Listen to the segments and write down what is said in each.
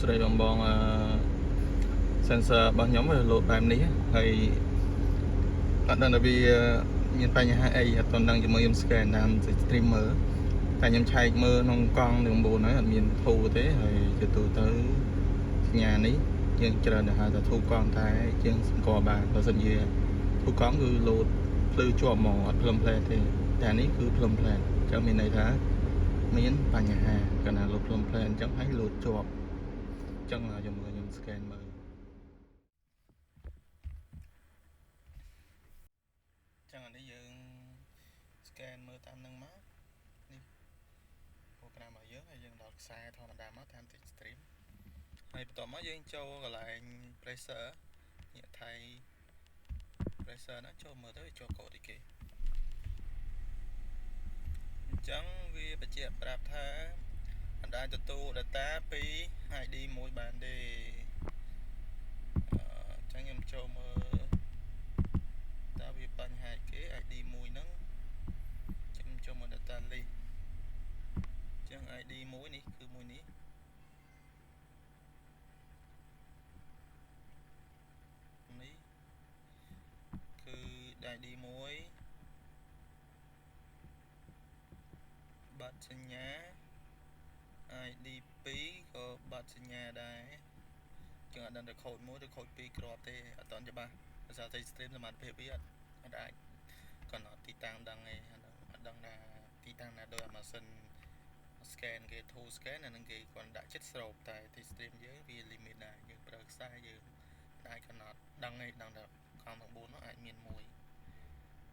ស្រីបងបងsensor របស់ខ្ញុំវាលោតបែបនេះហើយអត់ដឹងថាវាមានបញ្ហាអីអត់ទាន់ដឹងជាមួយខ្ញុំ scan តាម streamer តែខ្ញុំឆែកមើលក្នុងកង់នឹង9ហើយអត់មានធូរទេហើយជាទូទៅសញ្ញានេះយើងច្រើនទៅហៅថាធូរកង់តែយើងសង្កល់បានបើសិនជាធូរកង់គឺលោតភ្លឺជាប់ហ្មងអត់ភ្លឹមផ្លែទេតែនេះគឺភ្លឹមផ្លែអញ្ចឹងមានន័យថាមានបញ្ហាកាលណាលោតភ្លឹមផ្លែអញ្ចឹងហើយលោតជាប់អញ្ចឹងខ្ញុំ scan មើលចឹងអានេះយើង scan មើលតាមនឹងមកនេះប្រូក្រាមរបស់យើងហើយយើងដល់ខ្សែធម្មតាមកតាម Twitch stream ហើយបន្ទាប់មកយើងចូលកន្លែង pressure ញាក់ថៃ pressure ណាចូលមើលទៅវាចូលកូដអីគេអញ្ចឹងវាបញ្ជាក់ប្រាប់ថាអត់អាចទទួល data ពី ID មួយបានទេអញ្ចឹងខ្ញុំចូលមើលតើវាបញ្ហាគេ ID មួយហ្នឹងខ្ញុំចូលមើល data list អញ្ចឹង ID មួយនេះគឺមួយនេះនេះគឺ ID មួយបាត់សញ្ញា ID 2ក៏បាត់សញ្ញាដែរចឹងអត់ដឹងទៅខូច1ឬខូច2គ្រាប់ទេអត់ទាន់ច្បាស់ដោយសារតែ stream សមត្ថភាពវាអត់អាចកំណត់ទីតាំងដឹងទេអត់ដឹងថាទីតាំងណាដោយអាម៉ាស៊ីន scan គេ tool scan អានឹងគេគាត់ដាក់ចិត្តស្រូបតែទី stream យើងវា limit ដែរយើងប្រើខ្សែយើងអាចកំណត់ដឹងទេដឹងថាកង់ទាំង4នោះអាចមានមួយ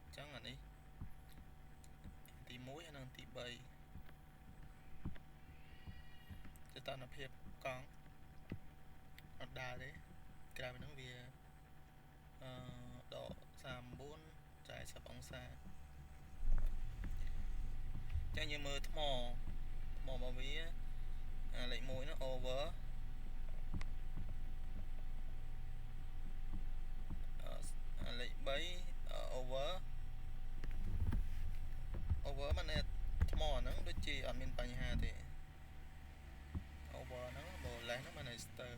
អញ្ចឹងអានេះទី1ហើយនិងទី3សីតុណ្ហភាពកង់អត់ដើរទេក្រៅពីហ្នឹងវាដក39 40អង្សាអញ្ចឹងយើងមើលថ្មរបស់វាលេខ1នោះ over លេខ3 over មកនេះថ្មហ្នឹងដូចជាអត់មានបញ្ហាទេ over ហ្នឹងបើលេសហ្នឹងមកនៅស្ទើរ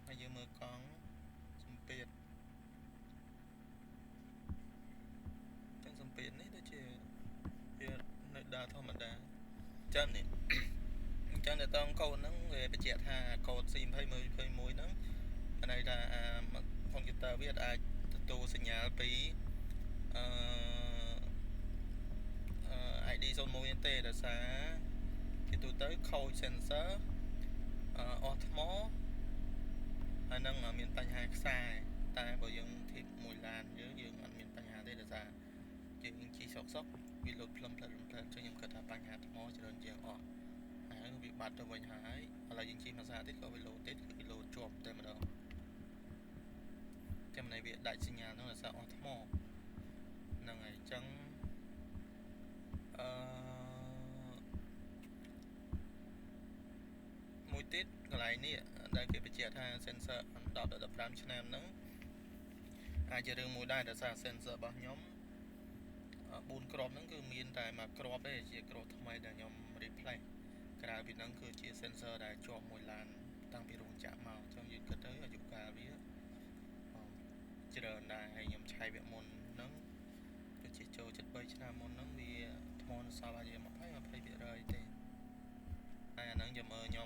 ហើយយើងមើលកង់សម្ពាធចឹងសម្ពាធនេះដូចជាវានៅដើរធម្មតាចឹងនេះអញ្ចឹងទៅតងកូដហ្នឹងវាបញ្ជាក់ថាកូដ C2021 ហ្នឹងន័យថាកុំព្យូទ័រវាអាចទទួលសញ្ញាពីID 01ទេដោយសារជាទូទៅខូច sensor អស់ថ្មហើយនឹងមានបញ្ហាខ្សែតែបើយើងធៀបមួយឡានយើងអត់មានបញ្ហាទេដោយសារយើងជីសុកវាលោតភ្លឹមផ្លែចឹងខ្ញុំគិតថាបញ្ហាថ្មច្រើនជាងអស់ហើយវាបាត់ទៅវិញហើយឥឡូវយើងជីមួយសាទៀតក៏វាលោតទៀតគឺវាលោតជាប់តែម្ដងចាំន័យវាដាច់សញ្ញានោះដោយសារអស់ថ្មហ្នឹងហើយអញ្ចឹងមួយទៀតកន្លែងនេះដែលគេបញ្ជាក់ថា sensor 10 ដល់ 15 ឆ្នាំហ្នឹងអាចជារឿងមួយដែរដោយសារ sensor របស់ខ្ញុំ4គ្រាប់ហ្នឹងគឺមានតែមួយគ្រាប់ទេជាគ្រាប់ថ្មីដែលខ្ញុំ replace ក្រៅពីហ្នឹងគឺជា sensor ដែលជាប់មួយឡានតាំងពីរោងចក្រមកអញ្ចឹងយើងគិតទៅអាយុកាលវាច្រើនដែរហើយខ្ញុំឆែកវាមុនហ្នឹងដូចជាចូលជិត3ឆ្នាំមុនហ្នឹងវាថ្មនៅសល់អាច20% ទេហើយអាហ្នឹងខ្ញុំមើលខ្ញុំ